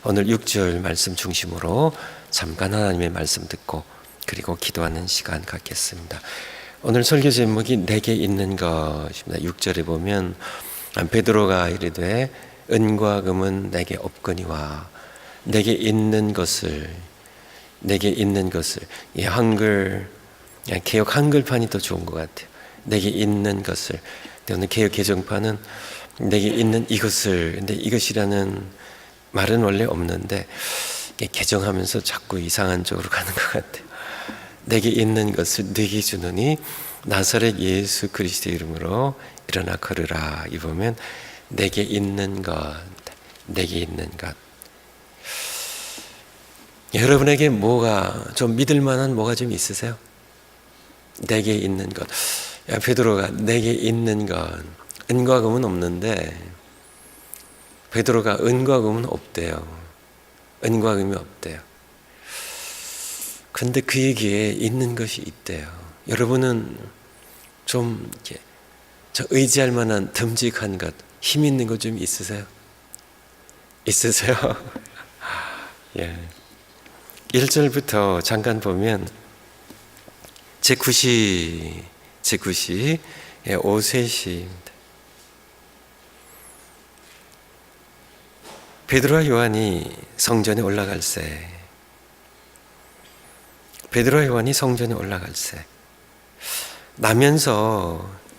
오늘 6절 말씀 중심으로 잠깐 하나님의 말씀 듣고 그리고 기도하는 시간 갖겠습니다. 오늘 설교 제목이 내게 있는 것입니다. 6절에 보면 베드로가 이르되 은과 금은 내게 없거니와 내게 있는 것을 이 한글 개역 한글판이 더 좋은 것 같아요. 내게 있는 것을. 오늘 개역 개정판은 내게 있는 이것을. 근데 이것이라는 말은 원래 없는데 개정하면서 자꾸 이상한 쪽으로 가는 것 같아요. 내게 있는 것을 네게 주노니 나사렛 예수 그리스도의 이름으로 일어나 걸으라. 이 보면 내게 있는 것, 내게 있는 것. 여러분에게 뭐가 좀 믿을 만한 뭐가 좀 있으세요? 내게 있는 것. 베드로가 내게 있는 것. 은과 금은 없는데 베드로가 은과 금은 없대요. 은과 금이 없대요. 근데 그에게 있는 것이 있대요. 여러분은 좀 이렇게 저 의지할 만한 듬직한 것, 힘 있는 것 좀 있으세요? 있으세요? 예. 1절부터 잠깐 보면 제9시 오셋입니다. 베드로와 요한이 성전에 올라갈새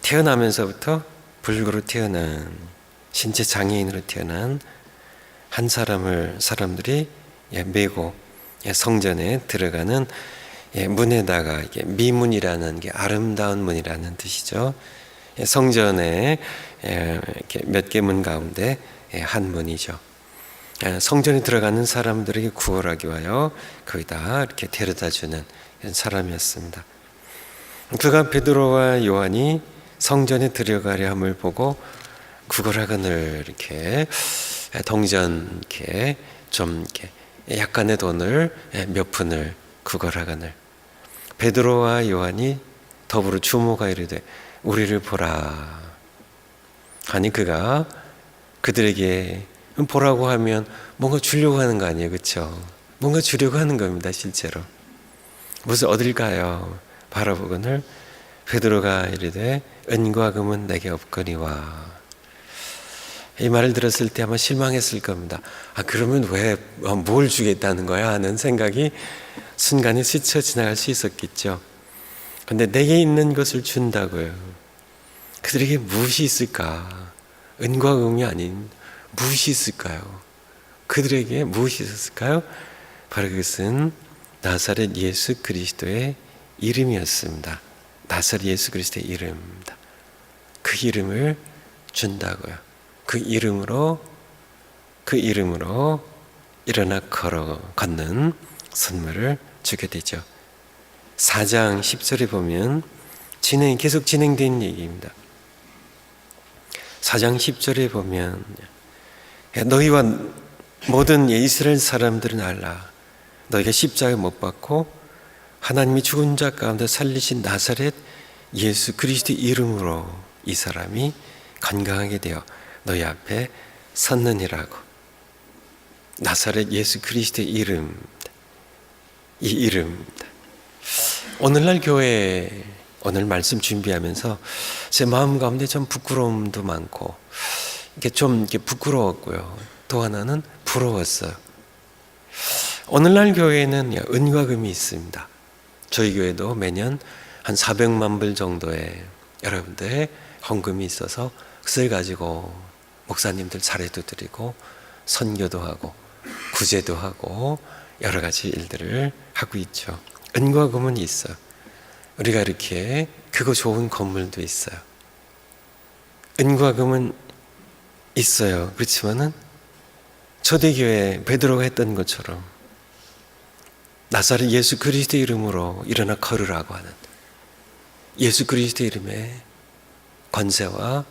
태어나면서부터 불구로 태어난 신체 장애인으로 태어난 한 사람들이 메고 성전에 들어가는 문에다가 미문이라는 게 아름다운 문이라는 뜻이죠. 성전에 이렇게 몇 개 문 가운데 한 문이죠. 성전에 들어가는 사람들에게 구걸하기 위하여 거기다 이렇게 데려다주는 사람이었습니다. 그가 베드로와 요한이 성전에 들어가려 함을 보고 구걸하거늘 이렇게 동전 이렇게 좀 이렇게 약간의 돈을 몇 푼을 구걸하거늘 베드로와 요한이 더불어 주모가 이르되 우리를 보라 하니 그가 그들에게 보라고 하면 뭔가 주려고 하는 거 아니에요, 그렇죠? 뭔가 주려고 하는 겁니다, 실제로. 무슨 어딜까요? 바라보거늘 베드로가 이르되 은과 금은 내게 없거니와. 이 말을 들었을 때 아마 실망했을 겁니다. 그러면 왜 뭘 주겠다는 거야? 하는 생각이 순간에 스쳐 지나갈 수 있었겠죠. 근데 내게 있는 것을 준다고요. 그들에게 무엇이 있을까? 은과 금이 아닌 무엇이 있을까요? 그들에게 무엇이 있었을까요? 바로 그것은 나사렛 예수 그리스도의 이름이었습니다. 나사렛 예수 그리스도의 이름입니다. 그 이름을 준다고요. 그 이름으로 일어나 걷는 선물을 주게 되죠. 4장 10절에 보면 계속 진행된 얘기입니다. 4장 10절에 보면 너희와 모든 이스라엘 사람들은 알라. 너희가 십자가에 못 박고 하나님이 죽은 자 가운데 살리신 나사렛 예수 그리스도의 이름으로 이 사람이 건강하게 되어 너희 앞에 섰느니라고. 나사렛 예수 그리스도의 이름, 이 이름입니다. 오늘날 교회 오늘 말씀 준비하면서 제 마음 가운데 좀 부끄러움도 많고 이게 좀 이렇게 부끄러웠고요. 또 하나는 부러웠어요. 오늘날 교회에는 은과 금이 있습니다. 저희 교회도 매년 한 400만 불 정도의 여러분들의 헌금이 있어서 그것을 가지고 목사님들 차례도 드리고 선교도 하고 구제도 하고 여러 가지 일들을 하고 있죠. 은과 금은 있어요. 우리가 이렇게 크고 좋은 건물도 있어요. 은과 금은 있어요. 그렇지만은 초대교회 베드로가 했던 것처럼 나사렛 예수 그리스도의 이름으로 일어나 걸으라고 하는 예수 그리스도의 이름의 권세와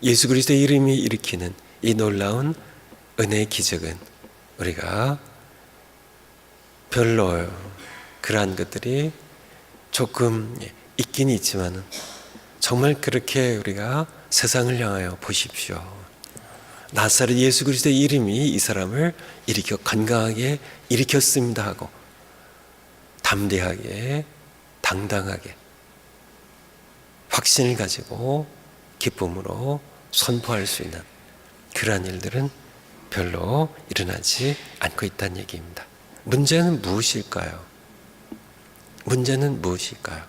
예수 그리스도의 이름이 일으키는 이 놀라운 은혜의 기적은 우리가 별로 그러한 것들이 조금 있긴 있지만은 정말 그렇게 우리가 세상을 향하여 보십시오. 나사렛 예수 그리스도의 이름이 이 사람을 일으켜 건강하게 일으켰습니다 하고 담대하게 당당하게 확신을 가지고 기쁨으로 선포할 수 있는 그러한 일들은 별로 일어나지 않고 있다는 얘기입니다. 문제는 무엇일까요? 문제는 무엇일까요?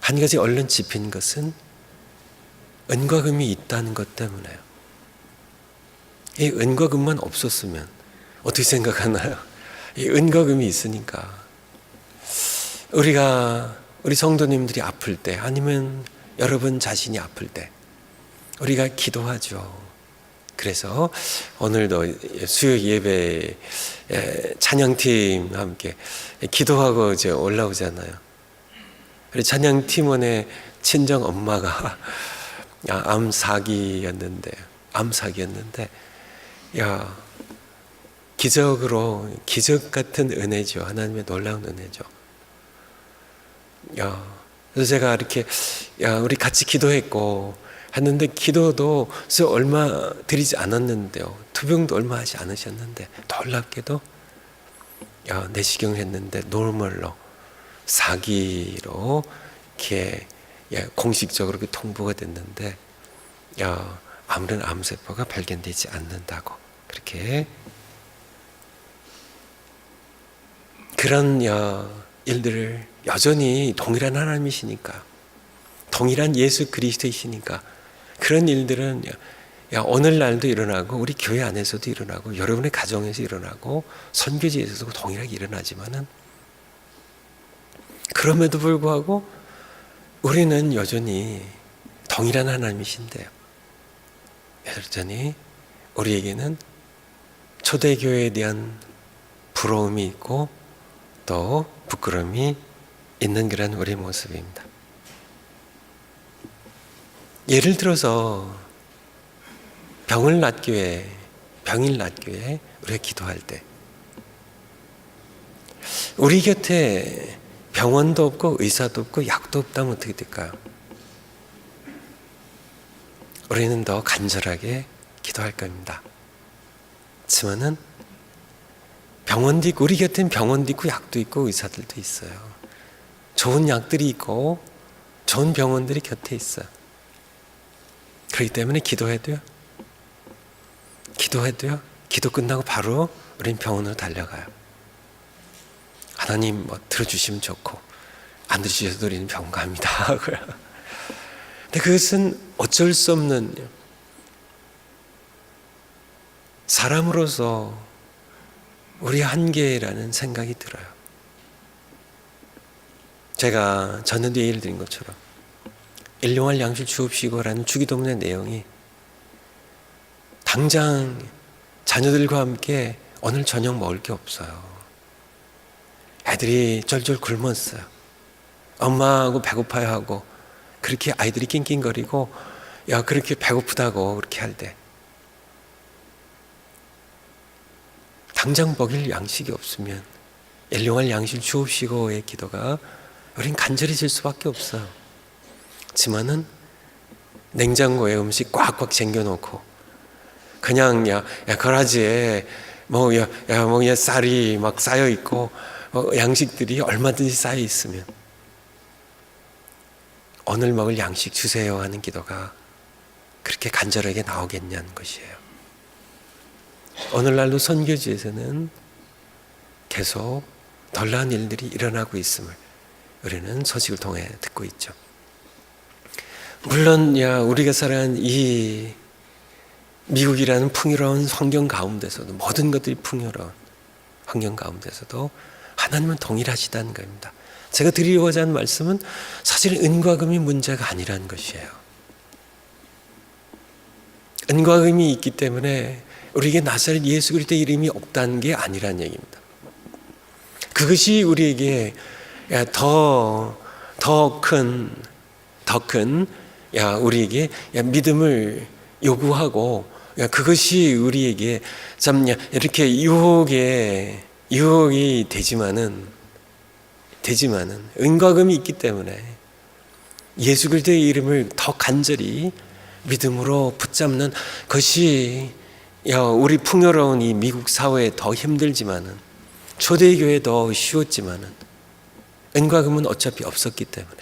한 가지 얼른 짚인 것은 은과 금이 있다는 것 때문에요. 이 은과 금만 없었으면 어떻게 생각하나요? 이 은과 금이 있으니까 우리 성도님들이 아플 때 아니면 여러분 자신이 아플 때 우리가 기도하죠. 그래서 오늘도 수요 예배 찬양팀 함께 기도하고 이제 올라오잖아요. 우리 찬양팀원의 친정 엄마가 암사기였는데 기적 같은 은혜죠. 하나님의 놀라운 은혜죠. 그래서 제가 이렇게 우리 같이 기도했고 했는데 기도도 얼마 드리지 않았는데요. 투병도 얼마 하지 않으셨는데 놀랍게도 내시경을 했는데 노멀로 사기로 이렇게 공식적으로 통보가 됐는데 아무런 암세포가 발견되지 않는다고 그렇게 그런 일들을 여전히 동일한 하나님이시니까 동일한 예수 그리스도이시니까 그런 일들은 오늘날도 일어나고 우리 교회 안에서도 일어나고 여러분의 가정에서 일어나고 선교지에서도 동일하게 일어나지만은 그럼에도 불구하고 우리는 여전히 동일한 하나님이신데요. 여전히 우리에게는 초대교회에 대한 부러움이 있고 또 부끄러움이 있는 그런 우리의 모습입니다. 예를 들어서 병일 낫기 위해 우리가 기도할 때 우리 곁에 병원도 없고 의사도 없고 약도 없다면 어떻게 될까요? 우리는 더 간절하게 기도할 겁니다. 하지만은 병원도 있고 우리 곁엔 병원도 있고 약도 있고 의사들도 있어요. 좋은 약들이 있고 좋은 병원들이 곁에 있어요. 그렇기 때문에 기도해도요. 기도 끝나고 바로 우린 병원으로 달려가요. 하나님 들어주시면 좋고 안 들어주셔도 우리는 병원 갑니다. 근데 그것은 어쩔 수 없는 사람으로서 우리 한계라는 생각이 들어요. 제가 전에도 예를 드린 것처럼 일용할 양식 주옵시고라는 주기도문의 내용이 당장 자녀들과 함께 오늘 저녁 먹을 게 없어요. 애들이 쫄쫄 굶었어요. 엄마하고 배고파요 하고 그렇게 아이들이 낑낑거리고 그렇게 배고프다고 그렇게 할 때 당장 먹일 양식이 없으면 일용할 양식 주옵시고의 기도가 우린 간절해질 수밖에 없어요. 하지만은 냉장고에 음식 꽉꽉 쟁겨놓고 그냥 거라지에 쌀이 막 쌓여 있고 양식들이 얼마든지 쌓여 있으면 오늘 먹을 양식 주세요 하는 기도가 그렇게 간절하게 나오겠냐는 것이에요. 오늘날도 선교지에서는 계속 놀라운 일들이 일어나고 있음을 우리는 소식을 통해 듣고 있죠. 물론 우리가 살아가는 이 미국이라는 풍요로운 환경 가운데서도 모든 것들이 풍요로운 환경 가운데서도 하나님은 동일하시다는 겁니다. 제가 드리고자 하는 말씀은 사실 은과 금이 문제가 아니라는 것이에요. 은과 금이 있기 때문에 우리에게 나사렛 예수 그리스도의 이름이 없다는 게 아니라는 얘기입니다. 그것이 우리에게 더 큰 우리에게 믿음을 요구하고 그것이 우리에게 참 이렇게 유혹이 되지만은 은과 금이 있기 때문에 예수 그리스도의 이름을 더 간절히 믿음으로 붙잡는 것이 우리 풍요로운 이 미국 사회에 더 힘들지만은, 초대교회에 더 쉬웠지만은 은과 금은 어차피 없었기 때문에,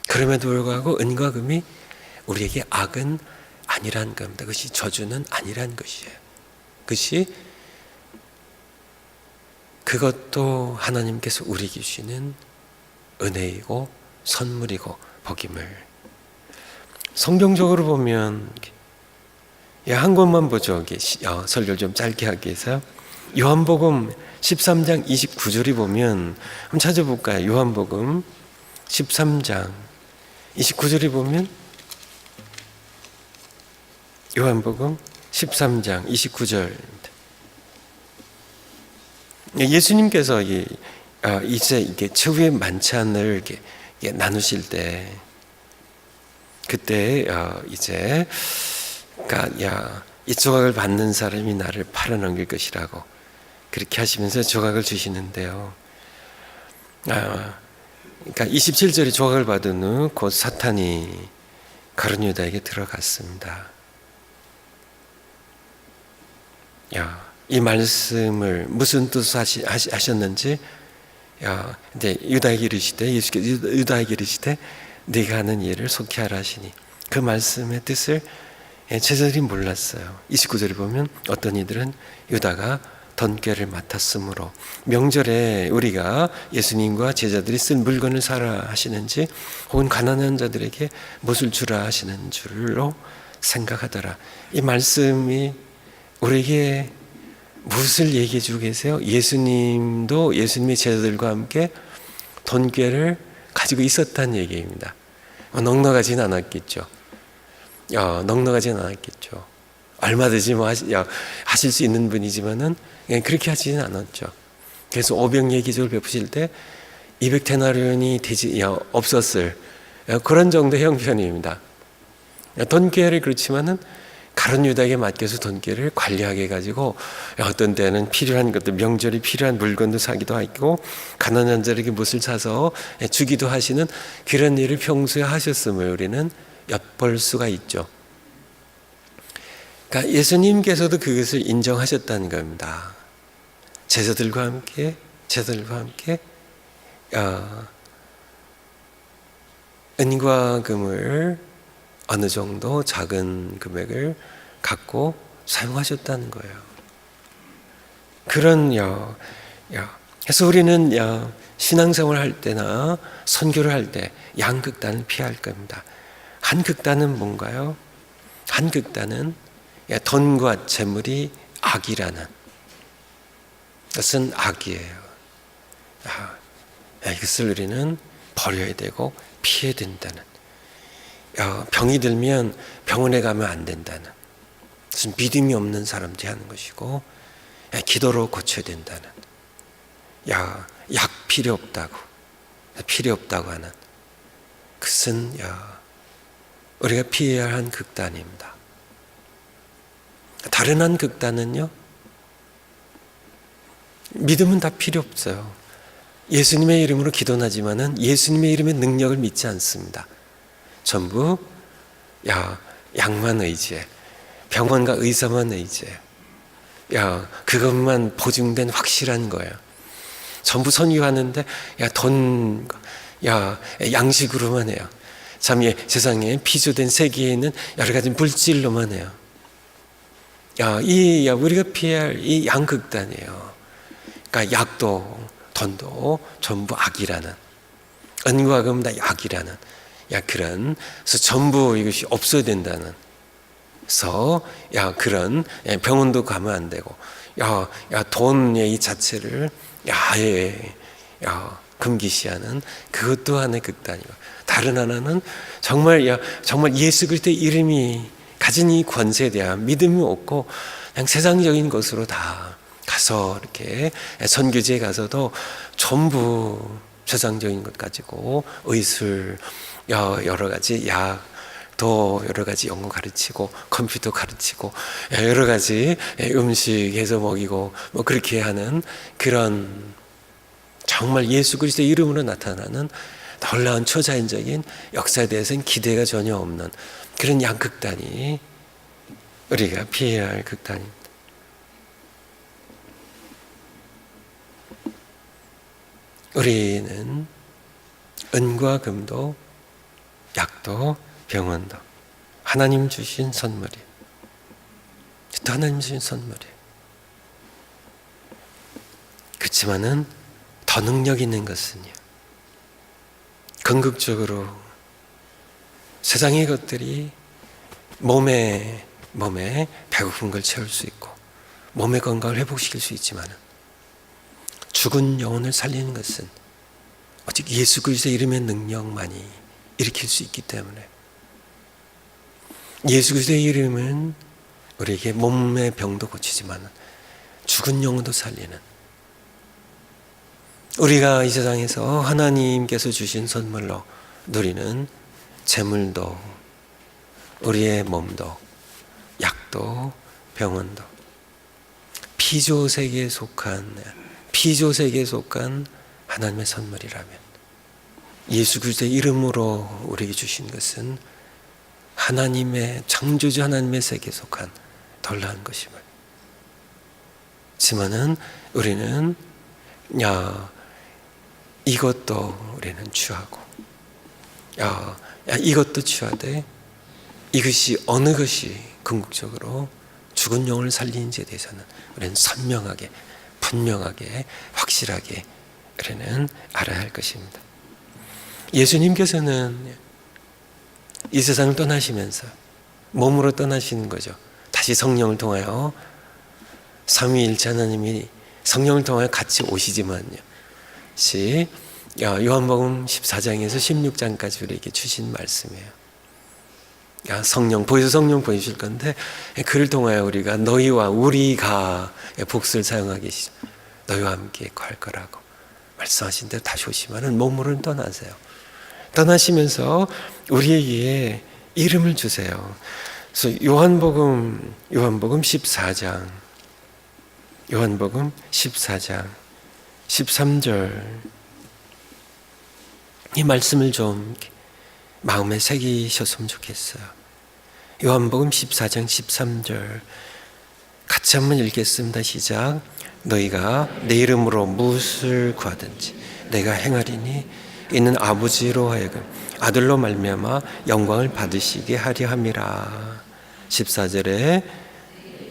그럼에도 불구하고 은과 금이 우리에게 악은 아니란 겁니다. 그것이 저주는 아니란 것이에요. 그것도 하나님께서 우리에게 주시는 은혜이고 선물이고 복임을. 성경적으로 보면 한 권만 보죠. 설교를 좀 짧게 하기 위해서 요한복음 13장 29절이 보면, 한번 찾아볼까요? 요한복음 13장 29절이 보면, 요한복음 13장 29절입니다. 예수님께서 이제 이게 최후의 만찬을 이렇게 나누실 때, 그때 이제 이 조각을 받는 사람이 나를 팔아넘길 것이라고 그렇게 하시면서 조각을 주시는데요. 그러니까 27절에 조각을 받은 후 곧 사탄이 가룟 유다에게 들어갔습니다. 이 말씀을 무슨 뜻으로 하셨는지, 근데 유다에게 이르시되, 예수께서 유다에게 이르시되 네가 하는 일을 속히 하라 하시니, 그 말씀의 뜻을 제자들이 몰랐어요. 29절에 보면 어떤 이들은 유다가 던꾀를 맡았으므로, 명절에 우리가 예수님과 제자들이 쓴 물건을 사라 하시는지, 혹은 가난한 자들에게 무엇을 주라 하시는 줄로 생각하더라. 이 말씀이 우리에게 무엇을 얘기해 주고 계세요? 예수님도 예수님의 제자들과 함께 던꾀를 가지고 있었다는 얘기입니다. 넉넉하진 않았겠죠. 넉넉하진 않았겠죠. 얼마든지 하실 수 있는 분이지만은 그렇게 하지는 않았죠. 그래서 오병이의 기적을 베푸실 때 200데나리온이 없었을 그런 정도의 형편입니다. 던꾀를, 그렇지만은 가룟 유다에게 맡겨서 던꾀를 관리하게 해가지고, 어떤 때는 필요한 것들, 명절이 필요한 물건도 사기도 하고, 가난한 자에게 무엇을 사서 주기도 하시는 그런 일을 평소에 하셨음을 우리는 엿볼 수가 있죠. 그러니까 예수님께서도 그것을 인정하셨다는 겁니다. 제자들과 함께 은과 금을 어느 정도 작은 금액을 갖고 사용하셨다는 거예요. 그래서 우리는 신앙생활을 할 때나 선교를 할 때 양극단을 피할 겁니다. 한 극단은 뭔가요? 한 극단은 돈과 재물이 악이라는, 것은 악이에요. 이것을 우리는 버려야 되고 피해야 된다는, 병이 들면 병원에 가면 안 된다는, 무슨 믿음이 없는 사람들이 하는 것이고, 기도로 고쳐야 된다는, 약 필요 없다고 하는, 그것은 우리가 피해야 할 극단입니다. 다른 한 극단은요, 믿음은 다 필요 없어요. 예수님의 이름으로 기도하지만은 예수님의 이름의 능력을 믿지 않습니다. 전부 약만 의지해, 병원과 의사만 의지해, 그것만 보증된 확실한 거예요. 전부 선교하는데 돈, 양식으로만 해요. 참 세상에 피조된 세계에 있는 여러 가지 물질로만 해요. 우리가 피해야 할 이 양극단이에요. 그러니까 약도 돈도 전부 악이라는, 은과 금 다 악이라는, 그래서 전부 이것이 없어야 된다는, 그래서 그런 병원도 가면 안 되고, 돈의 이 자체를 금기시하는 그것도 하나의 극단이고, 다른 하나는 정말 예수 그리스도의 이름이 가진 이 권세에 대한 믿음이 없고 그냥 세상적인 것으로 다 가서 이렇게 선교지에 가서도 전부 세상적인 것 가지고 의술, 여러 가지 약도 여러 가지 영어 가르치고 컴퓨터 가르치고 여러 가지 음식 해서 먹이고 그렇게 하는 그런, 정말 예수 그리스도의 이름으로 나타나는 놀라운 초자연적인 역사에 대해서는 기대가 전혀 없는 그런 양극단이 우리가 피해야 할 극단입니다. 우리는 은과 금도 약도 병원도 하나님 주신 선물이에요. 또 하나님 주신 선물이에요. 그렇지만은 더 능력 있는 것은요, 궁극적으로 세상의 것들이 몸에 배고픈 걸 채울 수 있고 몸의 건강을 회복시킬 수 있지만 죽은 영혼을 살리는 것은 오직 예수 그리스도의 이름의 능력만이 일으킬 수 있기 때문에 예수 그리스도의 이름은 우리에게 몸의 병도 고치지만 죽은 영혼도 살리는, 우리가 이 세상에서 하나님께서 주신 선물로 누리는 재물도 우리의 몸도 약도 병원도 피조세계에 속한 하나님의 선물이라면 예수 그리스도의 이름으로 우리에게 주신 것은 하나님의 창조주 하나님의 세계에 속한 놀라운 것임을. 하지만은 우리는 이것도 우리는 취하고 이것도 취하되 이것이 어느 것이 궁극적으로 죽은 영혼을 살리는지에 대해서는 우리는 선명하게 분명하게 확실하게 우리는 알아야 할 것입니다. 예수님께서는 이 세상을 떠나시면서 몸으로 떠나시는 거죠. 다시 성령을 통하여 삼위일체 하나님이 성령을 통하여 같이 오시지만요, 요한복음 14장에서 16장까지 우리에게 주신 말씀이에요. 성령 보여주실 건데 그를 통하여 우리가 너희와 우리가 복수를 사용하기 너희와 함께 거할 거라고 말씀하신 대로 다시 오시면은 몸으로는 떠나세요. 떠나시면서 우리에게 이름을 주세요. 그래서 요한복음 14장 13절 이 말씀을 좀 마음에 새기셨으면 좋겠어요. 요한복음 14장 13절 같이 한번 읽겠습니다. 시작. 너희가 내 이름으로 무엇을 구하든지 내가 행하리니 이는 아버지로 하여금 아들로 말미암아 영광을 받으시게 하려 함이라. 14절에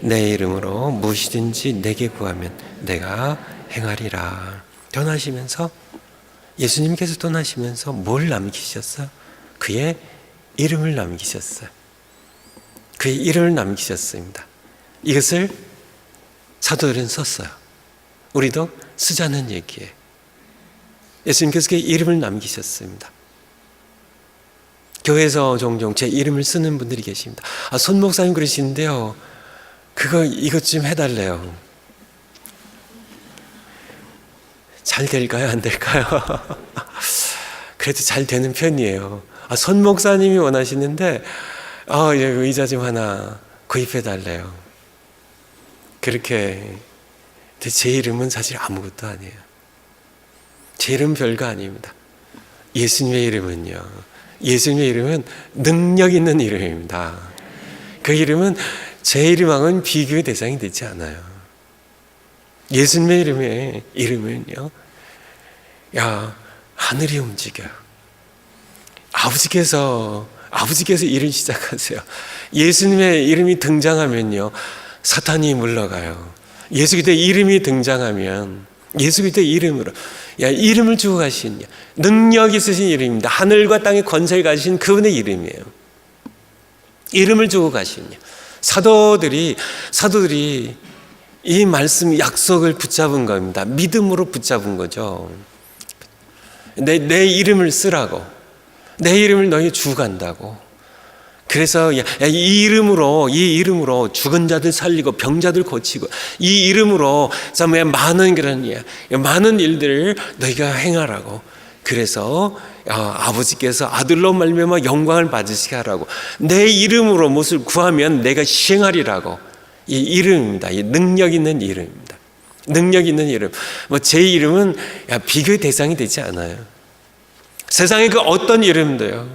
내 이름으로 무엇이든지 내게 구하면 내가 행하리라. 떠나시면서 예수님께서 떠나시면서 뭘 남기셨어요? 그의 이름을 남기셨어요. 그의 이름을 남기셨습니다. 이것을 사도들은 썼어요. 우리도 쓰자는 얘기예요. 예수님께서 그의 이름을 남기셨습니다. 교회에서 종종 제 이름을 쓰는 분들이 계십니다. 손 목사님 그러시는데요, 이것 좀 해달래요. 잘 될까요? 안 될까요? 그래도 잘 되는 편이에요. 손 목사님이 원하시는데 의자 좀 하나 구입해 달래요. 그렇게. 제 이름은 사실 아무것도 아니에요. 제 이름은 별거 아닙니다. 예수님의 이름은 능력 있는 이름입니다. 그 이름은 제 이름하고는 비교의 대상이 되지 않아요. 예수님의 이름은요, 하늘이 움직여요. 아버지께서 일을 시작하세요. 예수님의 이름이 등장하면요, 사탄이 물러가요. 예수 그리스도의 이름이 등장하면 예수 그리스도의 이름으로 이름을 주고 가신 능력 있으신 이름입니다. 하늘과 땅의 권세를 가진 그분의 이름이에요. 이름을 주고 가신 사도들이 이 말씀 약속을 붙잡은 겁니다. 믿음으로 붙잡은 거죠. 내 이름을 쓰라고, 내 이름을 너희 주고 간다고. 그래서 이 이름으로 죽은 자들 살리고 병자들 고치고, 이 이름으로 많은 일들을 너희가 행하라고. 그래서 아버지께서 아들로 말미암아 영광을 받으시게 하라고. 내 이름으로 무엇을 구하면 내가 시행하리라고. 이 이름입니다. 이 능력 있는 이름입니다. 능력 있는 이름. 제 이름은 비교의 대상이 되지 않아요. 세상의 그 어떤 이름도요,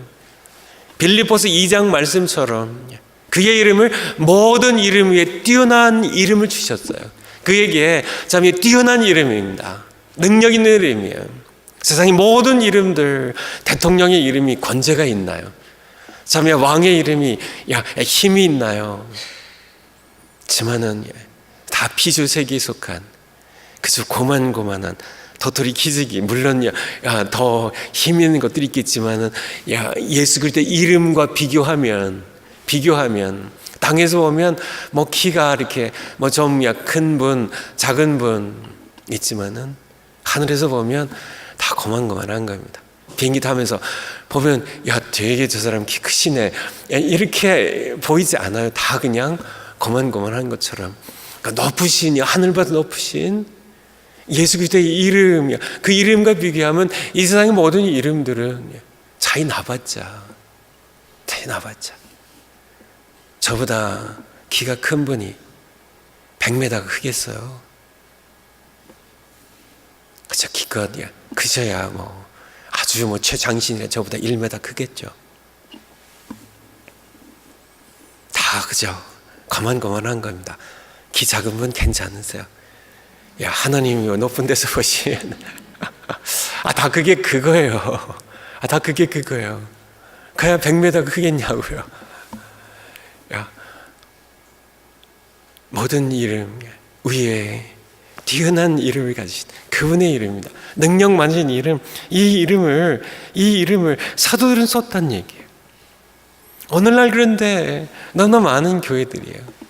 빌립보서 2장 말씀처럼 그의 이름을 모든 이름 위에 뛰어난 이름을 주셨어요. 그에게 참 뛰어난 이름입니다. 능력 있는 이름이에요. 세상의 모든 이름들, 대통령의 이름이 권세가 있나요? 참 왕의 이름이 힘이 있나요? 지만은 다 피조 세계에 속한 그저 고만고만한 도토리 키즈기, 물론 더 힘 있는 것들이 있겠지만은 예수 그리스도의 이름과 비교하면 땅에서 보면 뭐 키가 이렇게 뭐 좀 큰 분, 작은 분 있지만은 하늘에서 보면 다 고만고만한 겁니다. 비행기 타면서 보면 되게 저 사람 키 크시네 이렇게 보이지 않아요. 다 그냥 고만고만한 것처럼. 그러니까 높으신, 하늘보다 높으신 예수 그리스도의 이름, 그 이름과 비교하면 이 세상의 모든 이름들은 차이 나봤자 저보다 키가 큰 분이 100m가 크겠어요? 그저 기껏 그저야 뭐 아주 뭐 최장신이라 저보다 1m 크겠죠. 다 그저 거만거만한 겁니다. 키 작은 분 괜찮으세요? 하나님이 높은 데서 보시면 다 그게 그거예요. 다 그게 그거예요. 그야 100m 크겠냐고요. 모든 이름 위에 뛰어난 이름을 가지신 그분의 이름입니다. 능력 많으신 이름, 이 이름을 사도들은 썼다는 얘기예요. 오늘날 그런데 너무나 많은 교회들이에요.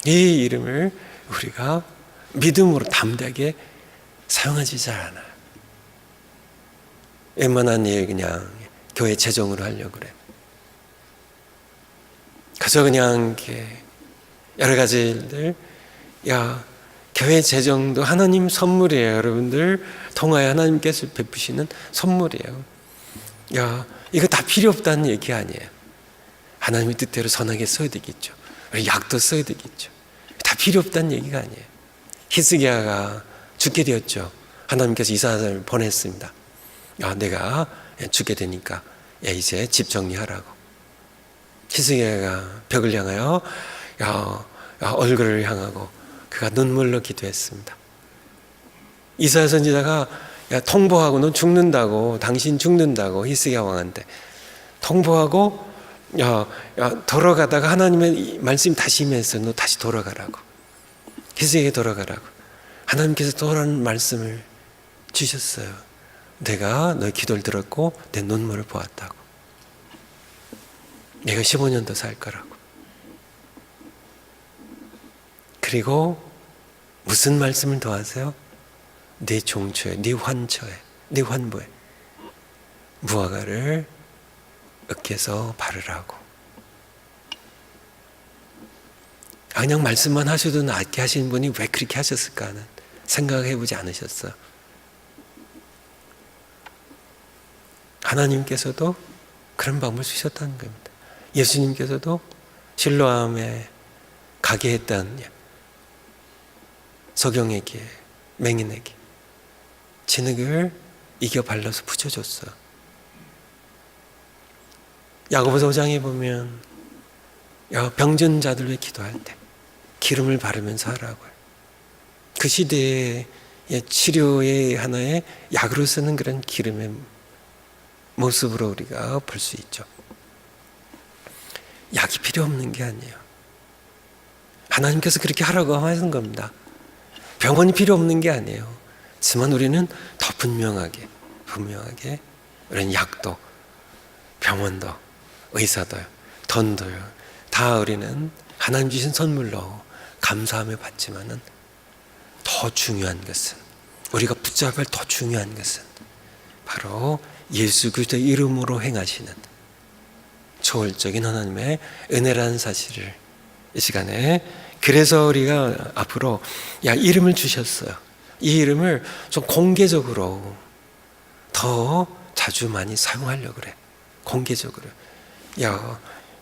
이 이름을 우리가 믿음으로 담대하게 사용하지 잘 않아요. 웬만한 일 그냥 교회 재정으로 하려고 그래. 그래서 그냥 이렇게 여러 가지 일들, 교회 재정도 하나님 선물이에요. 여러분들 통하여 하나님께서 베푸시는 선물이에요. 이거 다 필요 없다는 얘기 아니에요. 하나님의 뜻대로 선하게 써야 되겠죠. 약도 써야 되겠죠. 다 필요 없다는 얘기가 아니에요. 히스기야가 죽게 되었죠. 하나님께서 이사야를 보냈습니다. 내가 죽게 되니까 이제 집 정리하라고. 히스기야가 벽을 향하여 얼굴을 향하고 그가 눈물로 기도했습니다. 이사야 선지자가 통보하고 넌 죽는다고, 당신 죽는다고 히스기야 왕한테 통보하고 돌아가다가 하나님의 말씀이 다시 임했어요. 너 다시 돌아가라고. 히스기야에게 돌아가라고. 하나님께서 또 다른 말씀을 주셨어요. 내가 너의 기도를 들었고 내 눈물을 보았다고. 내가 15년 더 살 거라고. 그리고 무슨 말씀을 더 하세요? 네 종초에, 네 환처에, 네 환부에 무화과를 으깨서 바르라고. 그냥 말씀만 하셔도 낫게 하시는 분이 왜 그렇게 하셨을까 하는 생각을 해보지 않으셨어요? 하나님께서도 그런 방법을 주셨다는 겁니다. 예수님께서도 실로암에 가게 했던 석영에게, 맹인에게 진흙을 이겨 발라서 붙여줬어요. 야고보서 5장에 보면 병든 자들 위해 기도할 때 기름을 바르면서 하라고요. 그 시대의 치료의 하나의 약으로 쓰는 그런 기름의 모습으로 우리가 볼 수 있죠. 약이 필요 없는 게 아니에요. 하나님께서 그렇게 하라고 하신 겁니다. 병원이 필요 없는 게 아니에요. 하지만 우리는 더 분명하게 우리는 약도, 병원도, 의사도요, 돈도요, 다 우리는 하나님 주신 선물로 감사하며 받지만은 더 중요한 것은, 우리가 붙잡아야 할 더 중요한 것은 바로 예수 그리스도의 이름으로 행하시는 초월적인 하나님의 은혜라는 사실을 이 시간에, 그래서 우리가 앞으로 이름을 주셨어요. 이 이름을 좀 공개적으로 더 자주 많이 사용하려고 그래. 공개적으로.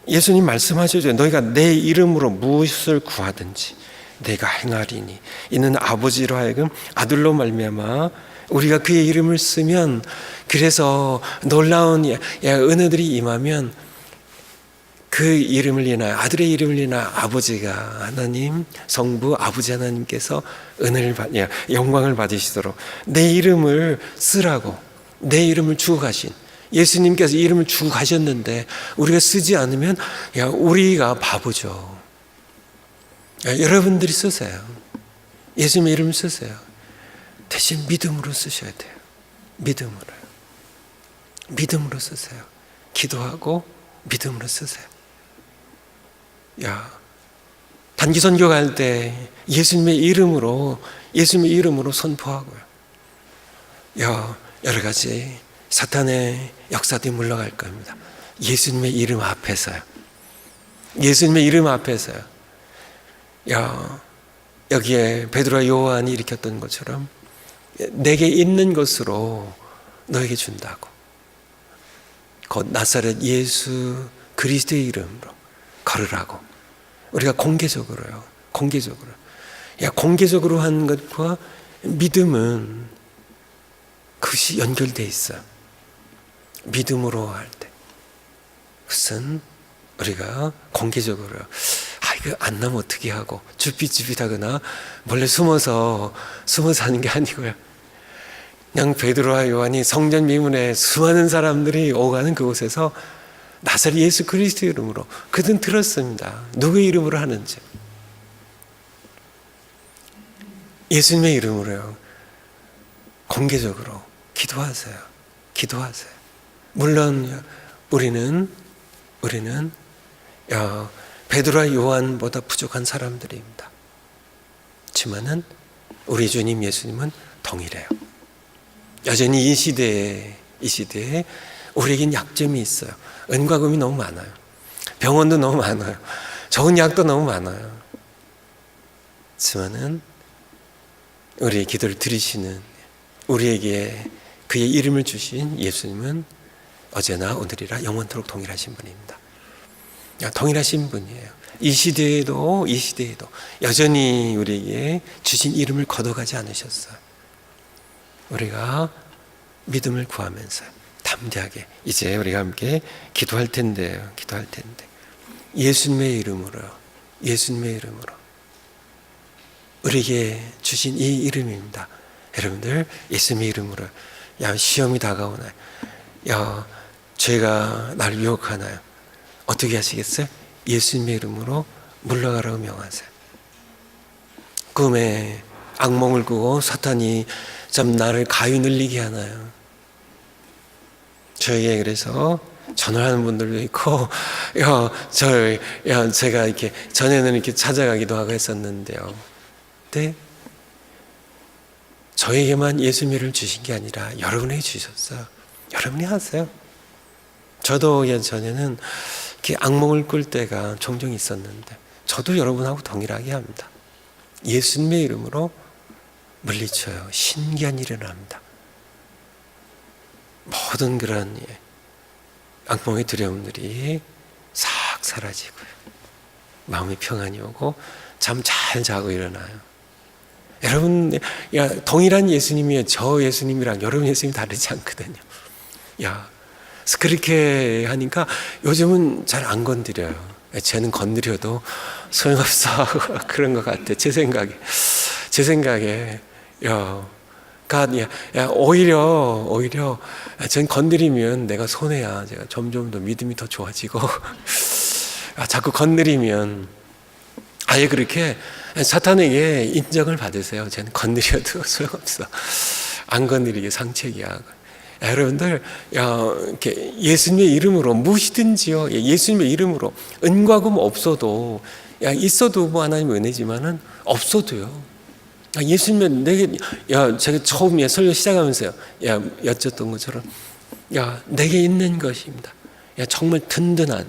예수님 말씀하셨죠. 너희가 내 이름으로 무엇을 구하든지 내가 행하리니 이는 아버지로 하여금 아들로 말미암아 우리가 그의 이름을 쓰면, 그래서 놀라운 은혜들이 임하면 그 이름을 인하여, 아들의 이름을 인하여 아버지가, 하나님 성부 아버지 하나님께서 은혜를 영광을 받으시도록 내 이름을 쓰라고, 내 이름을 주고 가신 예수님께서 이름을 주고 가셨는데 우리가 쓰지 않으면 우리가 바보죠. 여러분들이 쓰세요. 예수님의 이름을 쓰세요. 대신 믿음으로 쓰셔야 돼요. 믿음으로 쓰세요. 기도하고 믿음으로 쓰세요. 단기 선교 갈 때 예수님의 이름으로 선포하고요. 여러 가지 사탄의 역사들이 물러갈 겁니다. 예수님의 이름 앞에서요. 여기에 베드로와 요한이 일으켰던 것처럼 내게 있는 것으로 너에게 준다고. 곧 나사렛 예수 그리스도의 이름으로 걸으라고. 우리가 공개적으로 한 것과 믿음은 그것이 연결되어 있어요. 믿음으로 할 때 그것은 우리가 공개적으로 이거 안 나면 어떻게 하고 주빛하거나 몰래 숨어서 하는 게 아니고요. 그냥 베드로와 요한이 성전 미문에 수많은 사람들이 오가는 그곳에서 나사렛 예수 그리스도 이름으로 그들은 들었습니다. 누구의 이름으로 하는지. 예수님의 이름으로요. 공개적으로 기도하세요. 물론 우리는 베드로와 요한보다 부족한 사람들입니다. 하지만은 우리 주님 예수님은 동일해요. 여전히 이 시대에 우리에겐 약점이 있어요. 은과 금이 너무 많아요. 병원도 너무 많아요. 좋은 약도 너무 많아요. 하지만은 우리의 기도를 들으시는, 우리에게 그의 이름을 주신 예수님은 어제나 오늘이라 영원토록 동일하신 분입니다. 동일하신 분이에요. 이 시대에도 여전히 우리에게 주신 이름을 거둬가지 않으셨어요. 우리가 믿음을 구하면서 담대하게 이제 우리가 함께 기도할 텐데요. 예수님의 이름으로 우리에게 주신 이 이름입니다. 여러분들 예수님의 이름으로. 시험이 다가오나요? 죄가 나를 유혹하나요? 어떻게 하시겠어요? 예수님의 이름으로 물러가라고 명하세요. 꿈에 악몽을 꾸고 사탄이 좀 나를 가위 눌리게 하나요? 저에게 그래서 전화하는 분들도 있고, 제가 이렇게 전에는 이렇게 찾아가기도 하고 했었는데요. 근데 저에게만 예수님의 이름을 주신 게 아니라 여러분에게 주셨어요. 여러분이 하세요. 저도 전에는 이렇게 악몽을 꿀 때가 종종 있었는데 저도 여러분하고 동일하게 합니다. 예수님의 이름으로 물리쳐요. 신기한 일을 합니다. 모든 그런 악몽의 두려움들이 싹 사라지고요. 마음의 평안이 오고 잠 잘 자고 일어나요. 여러분, 동일한 예수님이에요. 저 예수님이랑 여러분 예수님이 다르지 않거든요. 그래서 그렇게 하니까 요즘은 잘 안 건드려요. 쟤는 건드려도 소용없어 하고 그런 것 같아. 제 생각에. 오히려 전 건드리면 내가 손해야. 제가 점점 더 믿음이 더 좋아지고 자꾸 건드리면 아예 그렇게 사탄에게 인정을 받으세요. 쟤는 건드려도 소용없어. 안 건드리게 상책이야. 여러분들, 이렇게 예수님의 이름으로 무엇이든지요. 예수님의 이름으로 은과 금 없어도, 있어도 뭐 하나님 은혜지만은 없어도요. 예수님은 내게, 제가 처음에 설교 시작하면서요. 여쭸던 것처럼, 내게 있는 것입니다. 정말 든든한,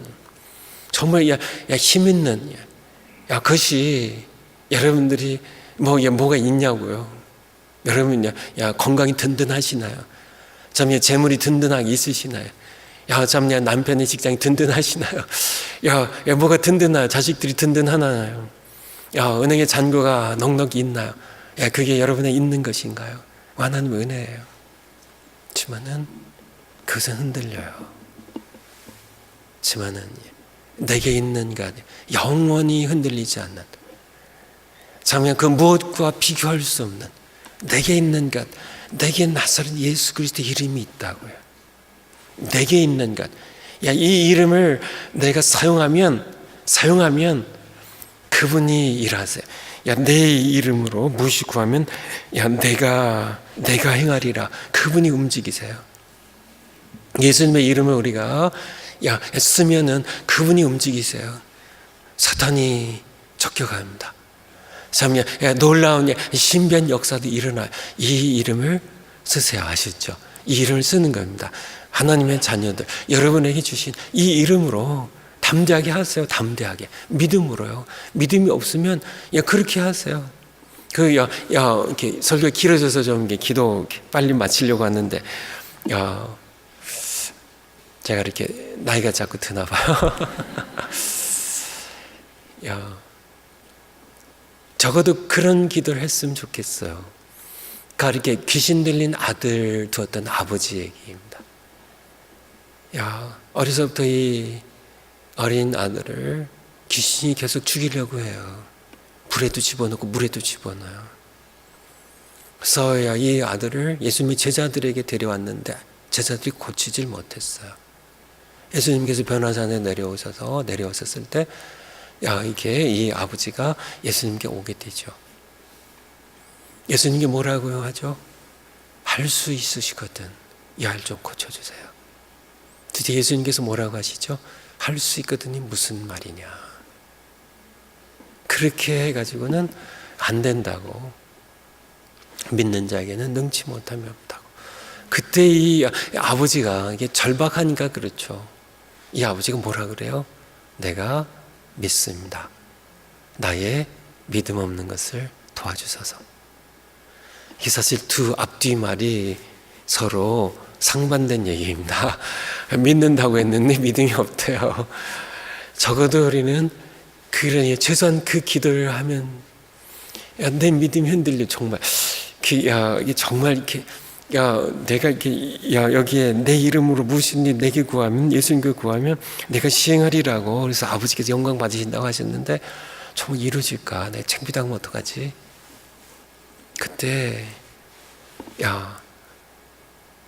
정말 힘 있는, 그것이 여러분들이 뭐가 있냐고요. 여러분, 건강이 든든하시나요? 참 재물이 든든하게 있으시나요? 참 남편의 직장이 든든하시나요? 뭐가 든든하요? 자식들이 든든하나요? 은행에 잔고가 넉넉히 있나요? 그게 여러분의 있는 것인가요? 하나님의 은혜예요. 하지만은 그것은 흔들려요. 하지만은 내게 있는 것, 영원히 흔들리지 않는, 정말 그 무엇과 비교할 수 없는 내게 있는 것, 내게 나사렛 예수 그리스도의 이름이 있다고요. 내게 있는 것. 이 이름을 내가 사용하면 그분이 일하세요. 내 이름으로 무엇이 구하면 내가 행하리라. 그분이 움직이세요. 예수님의 이름을 우리가 쓰면은 그분이 움직이세요. 사탄이 쫓겨갑니다. 참 놀라운 신비한 역사도 일어나요. 이 이름을 쓰세요. 아시죠? 이 이름을 쓰는 겁니다. 하나님의 자녀들, 여러분에게 주신 이 이름으로 담대하게 하세요. 담대하게. 믿음으로요. 믿음이 없으면 그렇게 하세요. 이렇게 설교가 길어져서 좀 기도 빨리 마치려고 하는데, 제가 이렇게 나이가 자꾸 드나 봐요. 적어도 그런 기도를 했으면 좋겠어요. 그러니까 이렇게 귀신 들린 아들 두었던 아버지 얘기입니다. 어려서부터 이 어린 아들을 귀신이 계속 죽이려고 해요. 불에도 집어넣고 물에도 집어넣어요. 그래서 이 아들을 예수님이 제자들에게 데려왔는데 제자들이 고치질 못했어요. 예수님께서 변화산에 내려오셨을 때 이게 이 아버지가 예수님께 오게 되죠. 예수님께 뭐라고요 하죠? 할 수 있으시거든 이 아이를 좀 고쳐주세요. 드디어 예수님께서 뭐라고 하시죠? 할 수 있거든이 무슨 말이냐. 그렇게 해가지고는 안 된다고. 믿는 자에게는 능치 못함이 없다고. 그때 이 아버지가 이게 절박하니까 그렇죠. 이 아버지가 뭐라 그래요? 내가 믿습니다. 나의 믿음 없는 것을 도와주소서. 이게 사실 두 앞뒤 말이 서로 상반된 얘기입니다. 믿는다고 했는데 믿음이 없대요. 적어도 우리는 최소한 그 기도를 하면 내 믿음이 흔들려. 정말 이게 정말 이렇게 내가 이렇게 여기에 내 이름으로 무엇이니 내게 구하면 예수님께 구하면 내가 시행하리라고. 그래서 아버지께서 영광 받으신다고 하셨는데 정말 이루어질까? 내가 창피당하면 어떡하지? 그때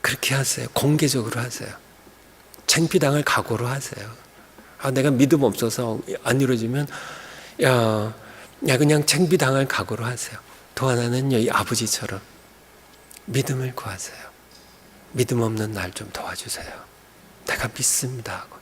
그렇게 하세요. 공개적으로 하세요. 창피당할 각오로 하세요. 내가 믿음 없어서 안 이루어지면 그냥 창피당할 각오로 하세요. 또 하나는 이 아버지처럼 믿음을 구하세요. 믿음 없는 날 좀 도와주세요. 내가 믿습니다 하고.